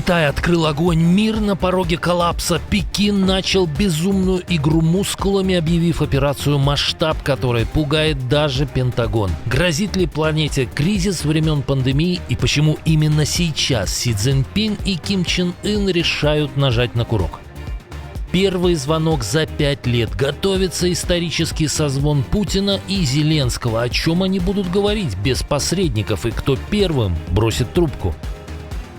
Китай открыл огонь, мир на пороге коллапса. Пекин начал безумную игру мускулами, объявив операцию «Масштаб», которая пугает даже Пентагон. Грозит ли планете кризис времен пандемии и почему именно сейчас Си Цзиньпин и Ким Чен Ын решают нажать на курок? Первый звонок за 5 лет. Готовится исторический созвон Путина и Зеленского. О чем они будут говорить без посредников и кто первым бросит трубку?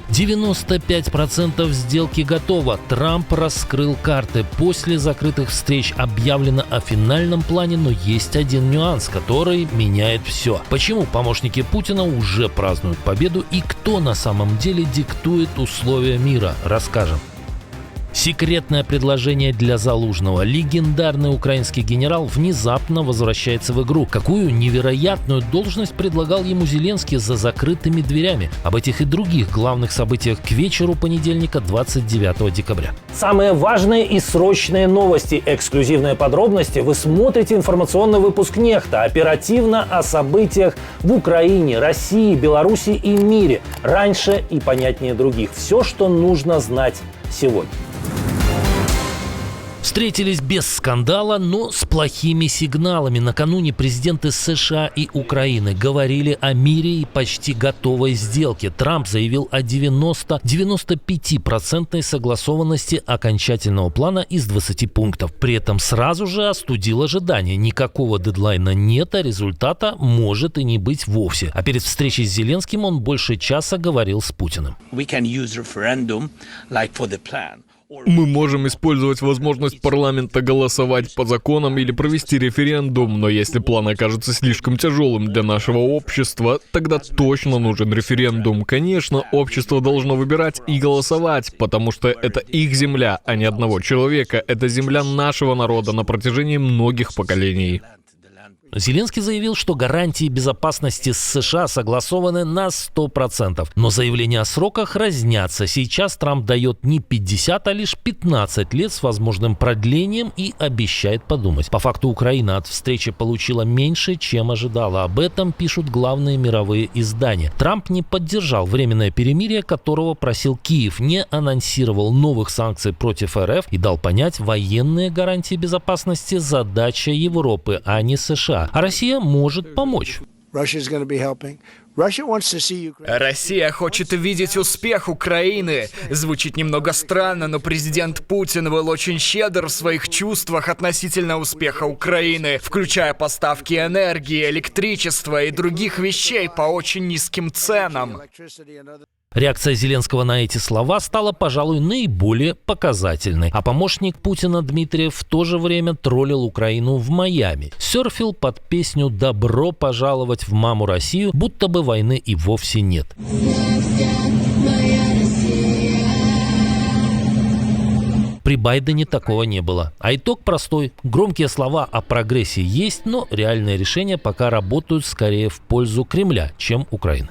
95% сделки готово. Трамп раскрыл карты. После закрытых встреч объявлено о финальном плане, но есть один нюанс, который меняет все. Почему помощники Путина уже празднуют победу и кто на самом деле диктует условия мира, расскажем. Секретное предложение для Залужного. Легендарный украинский генерал внезапно возвращается в игру. Какую невероятную должность предлагал ему Зеленский за закрытыми дверями? Об этих и других главных событиях к вечеру понедельника, 29 декабря. Самые важные и срочные новости, эксклюзивные подробности. Вы смотрите информационный выпуск «Нехта». Оперативно о событиях в Украине, России, Беларуси и мире. Раньше и понятнее других. Все, что нужно знать сегодня. Встретились без скандала, но с плохими сигналами. Накануне президенты США и Украины говорили о мире и почти готовой сделке. Трамп заявил о 90-95% согласованности окончательного плана из 20 пунктов. При этом сразу же остудил ожидания. Никакого дедлайна нет, а результата может и не быть вовсе. А перед встречей с Зеленским он больше часа говорил с Путиным. Мы можем использовать возможность парламента голосовать по законам или провести референдум, но если план окажется слишком тяжелым для нашего общества, тогда точно нужен референдум. Конечно, общество должно выбирать и голосовать, потому что это их земля, а не одного человека. Это земля нашего народа на протяжении многих поколений. Зеленский заявил, что гарантии безопасности с США согласованы на 100%. Но заявления о сроках разнятся. Сейчас Трамп дает не 50, а лишь 15 лет с возможным продлением и обещает подумать. По факту Украина от встречи получила меньше, чем ожидала. Об этом пишут главные мировые издания. Трамп не поддержал временное перемирие, которого просил Киев, не анонсировал новых санкций против РФ и дал понять, военные гарантии безопасности – задача Европы, а не США. А Россия может помочь. Россия хочет видеть успех Украины. Звучит немного странно, но президент Путин был очень щедр в своих чувствах относительно успеха Украины, включая поставки энергии, электричества и других вещей по очень низким ценам. Реакция Зеленского на эти слова стала, пожалуй, наиболее показательной. А помощник Путина Дмитриев в то же время троллил Украину в Майами. Серфил под песню «Добро пожаловать в маму Россию», будто бы войны и вовсе нет. При Байдене такого не было. А итог простой. Громкие слова о прогрессе есть, но реальные решения пока работают скорее в пользу Кремля, чем Украины.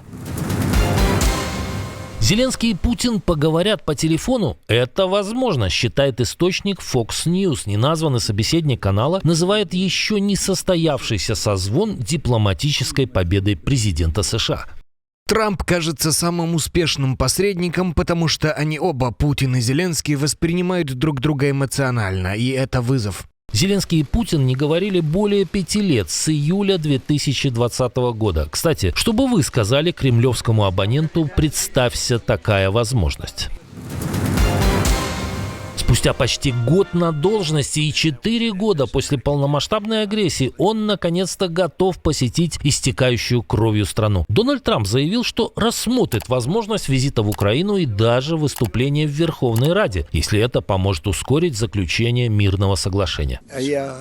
Зеленский и Путин поговорят по телефону? Это возможно, считает источник Fox News. Неназванный собеседник канала называет еще не состоявшийся созвон дипломатической победой президента США. Трамп кажется самым успешным посредником, потому что они оба, Путин и Зеленский, воспринимают друг друга эмоционально, и это вызов. Зеленский и Путин не говорили более 5 лет, с июля 2020 года. Кстати, что бы вы сказали кремлевскому абоненту, представься такая возможность? Спустя почти год на должности и 4 года после полномасштабной агрессии он наконец-то готов посетить истекающую кровью страну. Дональд Трамп заявил, что рассмотрит возможность визита в Украину и даже выступления в Верховной Раде, если это поможет ускорить заключение мирного соглашения. Я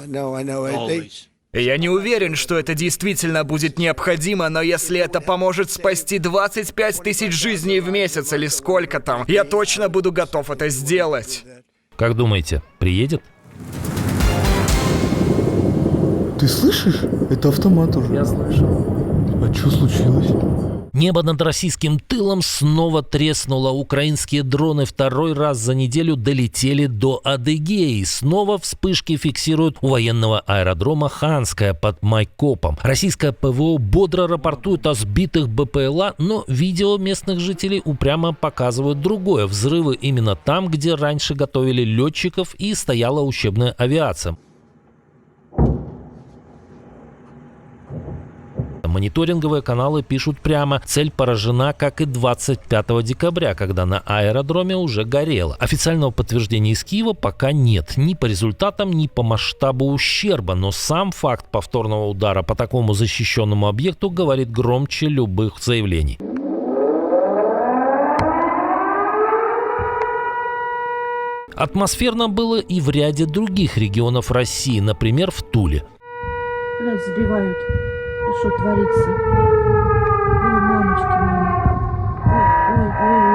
не уверен, что это действительно будет необходимо, но если это поможет спасти 25 тысяч жизней в месяц или сколько там, я точно буду готов это сделать. Как думаете, приедет? Ты слышишь? Это автомат уже. Я слышу. А что случилось? Небо над российским тылом снова треснуло. Украинские дроны второй раз за неделю долетели до Адыгеи. Снова вспышки фиксируют у военного аэродрома Ханская под Майкопом. Российское ПВО бодро рапортует о сбитых БПЛА, но видео местных жителей упрямо показывают другое. Взрывы именно там, где раньше готовили летчиков и стояла учебная авиация. Мониторинговые каналы пишут прямо: цель поражена, как и 25 декабря, когда на аэродроме уже горело. Официального подтверждения из Киева пока нет, ни по результатам, ни по масштабу ущерба, но сам факт повторного удара по такому защищенному объекту говорит громче любых заявлений. Атмосферно было и в ряде других регионов России, например, в Туле. Сбивают. Что творится? Ой, мамочки мои. Ой.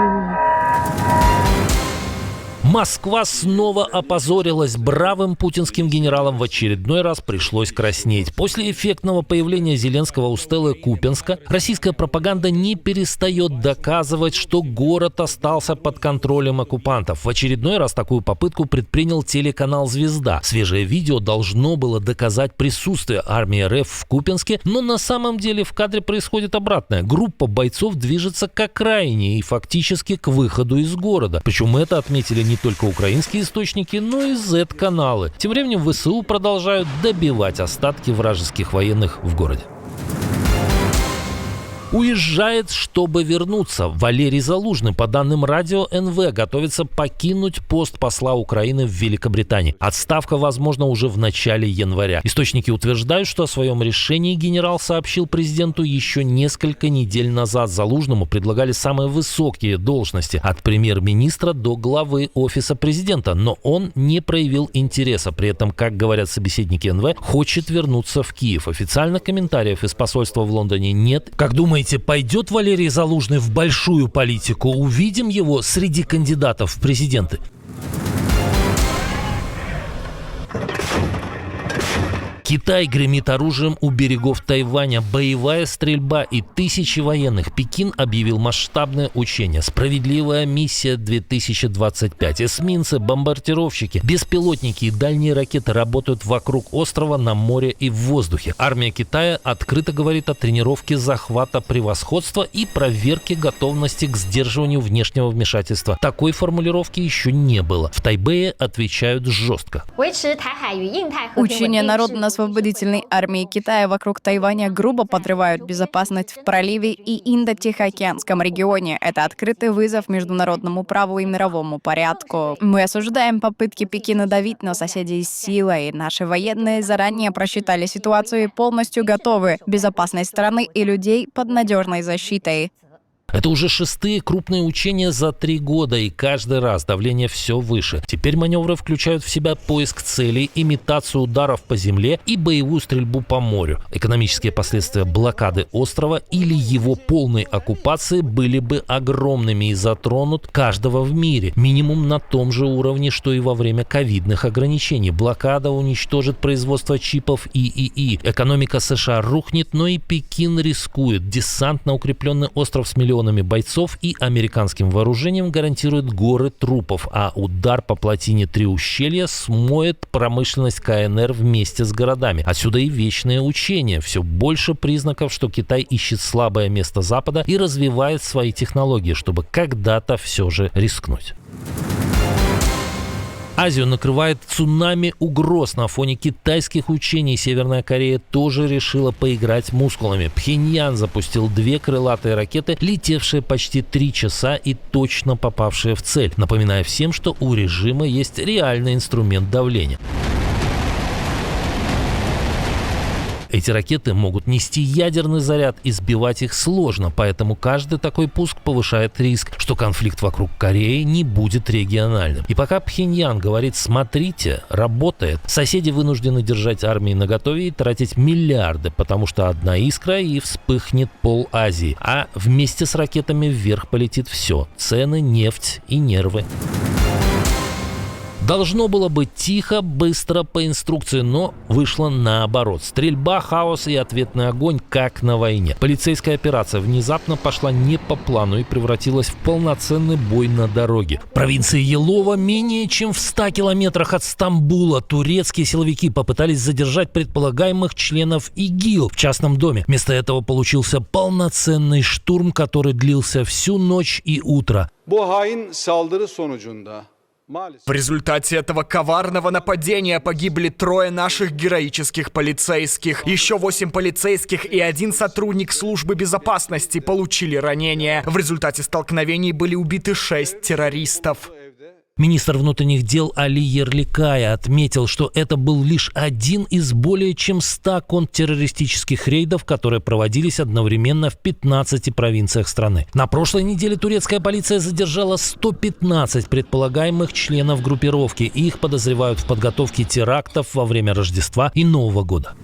Москва снова опозорилась. Бравым путинским генералам в очередной раз пришлось краснеть. После эффектного появления Зеленского у стелы Купенска российская пропаганда не перестает доказывать, что город остался под контролем оккупантов. В очередной раз такую попытку предпринял телеканал «Звезда». Свежее видео должно было доказать присутствие армии РФ в Купенске, но на самом деле в кадре происходит обратное. Группа бойцов движется к окраине и фактически к выходу из города. Причем это отметили не только украинские источники, но и Z-каналы. Тем временем ВСУ продолжают добивать остатки вражеских военных в городе. Уезжает, чтобы вернуться. Валерий Залужный, по данным радио НВ, готовится покинуть пост посла Украины в Великобритании. Отставка возможна уже в начале января. Источники утверждают, что о своем решении генерал сообщил президенту еще несколько недель назад. Залужному предлагали самые высокие должности, от премьер-министра до главы офиса президента, но он не проявил интереса. При этом, как говорят собеседники НВ, хочет вернуться в Киев. Официальных комментариев из посольства в Лондоне нет. Как думаете, пойдет Валерий Залужный в большую политику? Увидим его среди кандидатов в президенты? Китай гремит оружием у берегов Тайваня. Боевая стрельба и тысячи военных. Пекин объявил масштабное учение. Справедливая миссия 2025. Эсминцы, бомбардировщики, беспилотники и дальние ракеты работают вокруг острова, на море и в воздухе. Армия Китая открыто говорит о тренировке захвата превосходства и проверке готовности к сдерживанию внешнего вмешательства. Такой формулировки еще не было. В Тайбэе отвечают жестко. Учения Народно-освободительной армии Китая вокруг Тайваня грубо подрывают безопасность в проливе и Индо-Тихоокеанском регионе. Это открытый вызов международному праву и мировому порядку. Мы осуждаем попытки Пекина давить на соседей силой. Наши военные заранее просчитали ситуацию и полностью готовы. Безопасность страны и людей под надежной защитой. Это уже 6-е крупные учения за 3 года, и каждый раз давление все выше. Теперь маневры включают в себя поиск целей, имитацию ударов по земле и боевую стрельбу по морю. Экономические последствия блокады острова или его полной оккупации были бы огромными и затронут каждого в мире. Минимум на том же уровне, что и во время ковидных ограничений. Блокада уничтожит производство чипов ИИИ. Экономика США рухнет, но и Пекин рискует. Десант на укрепленный остров с миллионами бойцов и американским вооружением гарантирует горы трупов, а удар по плотине Три ущелья смоет промышленность КНР вместе с городами. Отсюда и вечные учения. Все больше признаков, что Китай ищет слабое место Запада и развивает свои технологии, чтобы когда-то все же рискнуть. Азию накрывает цунами угроз. На фоне китайских учений Северная Корея тоже решила поиграть мускулами. Пхеньян запустил 2 крылатые ракеты, летевшие почти 3 часа и точно попавшие в цель, напоминая всем, что у режима есть реальный инструмент давления. Эти ракеты могут нести ядерный заряд, и сбивать их сложно, поэтому каждый такой пуск повышает риск, что конфликт вокруг Кореи не будет региональным. И пока Пхеньян говорит «смотрите, работает», соседи вынуждены держать армии наготове и тратить миллиарды, потому что одна искра и вспыхнет пол Азии, а вместе с ракетами вверх полетит все – цены, нефть и нервы. Должно было быть тихо, быстро, по инструкции, но вышло наоборот. Стрельба, хаос и ответный огонь, как на войне. Полицейская операция внезапно пошла не по плану и превратилась в полноценный бой на дороге. В провинции Елова, менее чем в 100 километрах от Стамбула, турецкие силовики попытались задержать предполагаемых членов ИГИЛ в частном доме. Вместо этого получился полноценный штурм, который длился всю ночь и утро. В результате этого коварного нападения погибли 3 наших героических полицейских. Еще 8 полицейских и 1 сотрудник службы безопасности получили ранения. В результате столкновений были убиты 6 террористов. Министр внутренних дел Али Ерликая отметил, что это был лишь один из более чем 100 контртеррористических рейдов, которые проводились одновременно в 15 провинциях страны. На прошлой неделе турецкая полиция задержала 115 предполагаемых членов группировки. Их подозревают в подготовке терактов во время Рождества и Нового года.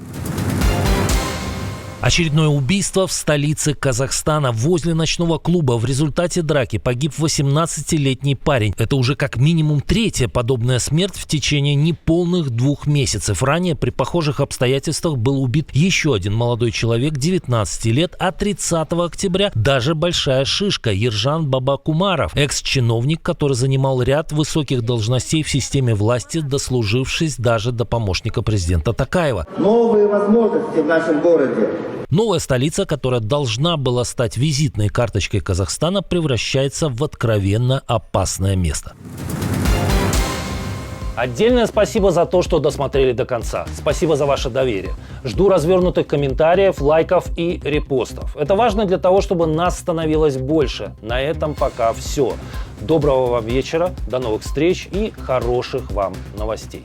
Очередное убийство в столице Казахстана. Возле ночного клуба в результате драки погиб 18-летний парень. Это уже как минимум 3-я подобная смерть в течение неполных 2 месяцев. Ранее при похожих обстоятельствах был убит еще один молодой человек 19 лет, а 30 октября даже большая шишка Ержан Бабакумаров, экс-чиновник, который занимал ряд высоких должностей в системе власти, дослужившись даже до помощника президента Токаева. Новые возможности в нашем городе. Новая столица, которая должна была стать визитной карточкой Казахстана, превращается в откровенно опасное место. Отдельное спасибо за то, что досмотрели до конца. Спасибо за ваше доверие. Жду развернутых комментариев, лайков и репостов. Это важно для того, чтобы нас становилось больше. На этом пока все. Доброго вам вечера, до новых встреч и хороших вам новостей.